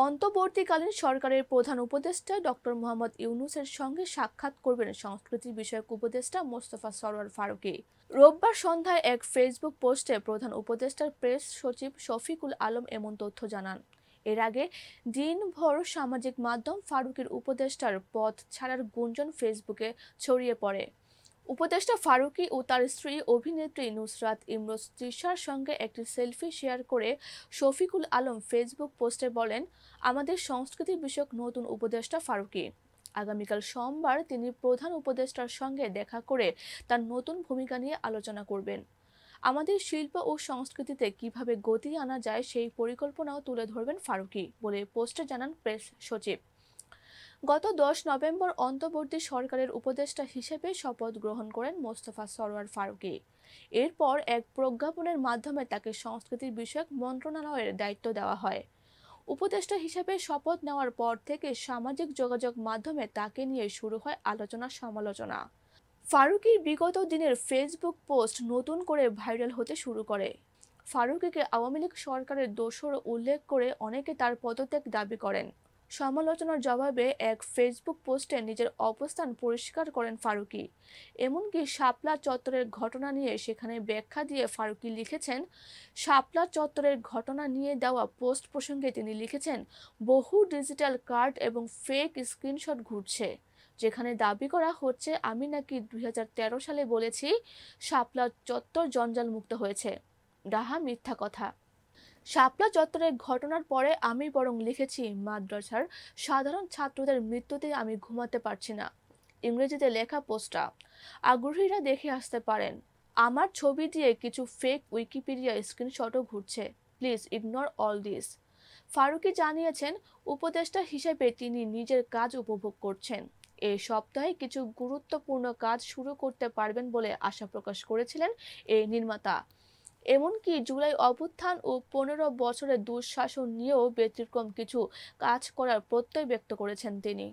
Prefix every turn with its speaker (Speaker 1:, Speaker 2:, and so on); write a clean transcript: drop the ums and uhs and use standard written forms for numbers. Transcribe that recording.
Speaker 1: অন্তর্বর্তীকালীন সরকারের প্রধান উপদেষ্টা ডক্টর মোহাম্মদ ইউনূসের সঙ্গে সাক্ষাৎ করবেন সংস্কৃতি বিষয়ক উপদেষ্টা মোস্তফা সরোয়ার ফারুকী। রোববার সন্ধ্যায় এক ফেসবুক পোস্টে প্রধান উপদেষ্টার প্রেস সচিব শফিকুল আলম এমন তথ্য জানান। এর আগে দিনভর সামাজিক মাধ্যম ফারুকীর উপদেষ্টার পদ ছাড়ার গুঞ্জন ফেসবুকে ছড়িয়ে পড়ে। উপদেষ্টা ফারুকী ও তার স্ত্রী অভিনেত্রী নুসরাত ইমরোজ তৃষার সঙ্গে একটি সেলফি শেয়ার করে শফিকুল আলম ফেসবুক পোস্টে বলেন, আমাদের সংস্কৃতি বিষয়ক নতুন উপদেষ্টা ফারুকী। আগামীকাল সোমবার তিনি প্রধান উপদেষ্টার সঙ্গে দেখা করে তার নতুন ভূমিকা নিয়ে আলোচনা করবেন। আমাদের শিল্প ও সংস্কৃতিতে কিভাবে গতি আনা যায় সেই পরিকল্পনাও তুলে ধরবেন ফারুকী বলে পোস্টে জানান প্রেস সচিব। গত 10 নভেম্বর অন্তর্বর্তী সরকারের উপদেষ্টা হিসেবে শপথ গ্রহণ করেন মোস্তফা সরোয়ার ফারুকী। এরপর এক প্রজ্ঞাপনের মাধ্যমে তাকে সংস্কৃতি বিষয়ক মন্ত্রণালয়ের দায়িত্ব দেওয়া হয়। উপদেষ্টা হিসেবে শপথ নেওয়ার পর থেকে সামাজিক যোগাযোগ মাধ্যমে তাকে নিয়ে শুরু হয় আলোচনা সমালোচনা। ফারুকীর বিগত দিনের ফেসবুক পোস্ট নতুন করে ভাইরাল হতে শুরু করে। ফারুকীকে আওয়ামী লীগ সরকারের দোসর উল্লেখ করে অনেকে তার পদত্যাগ দাবি করেন। সমালোচনার জবাবে এক ফেসবুক পোস্টে নিজের অবস্থান পরিষ্কার করেন ফারুকী। এমনকি শাপলা চত্বরের ঘটনা নিয়ে সেখানে ব্যাখ্যা দিয়ে ফারুকী লিখেছেন, শাপলা চত্বরের ঘটনা নিয়ে দেওয়া পোস্ট প্রসঙ্গে তিনি লিখেছেন, বহু ডিজিটাল কার্ড এবং ফেক স্ক্রিনশট ঘুরছে, যেখানে দাবি করা হচ্ছে আমি নাকি 2013 সালে বলেছি শাপলা চত্বর জঞ্জাল মুক্ত হয়েছে। ডাহা মিথ্যা কথা। শাপলা চত্বরের ঘটনার পরে আমি বরং লিখেছি, মাদ্রাসার সাধারণ ছাত্রদের মৃত্যুতে আমি ঘুমাতে পারছি না। ইংরেজিতে লেখা পোস্টটা আগ্রহীরা দেখে আসতে পারেন। আমার ছবি দিয়ে কিছু ফেক উইকিপিডিয়া স্ক্রিনশটও ঘুরছে। Please ignore all this. Farooqui জানিয়েছেন, উপদেষ্টা হিসেবে তিনি নিজের কাজ উপভোগ করছেন। এই সপ্তাহে কিছু গুরুত্বপূর্ণ কাজ শুরু করতে পারবেন বলে আশা প্রকাশ করেছিলেন এই নির্মাতা। এমনকি জুলাই অভ্যুত্থান ও 15 বছরের দুঃশাসন নিয়েও ব্যতিক্রম কিছু কাজ করার প্রত্যয় ব্যক্ত করেছেন তিনি।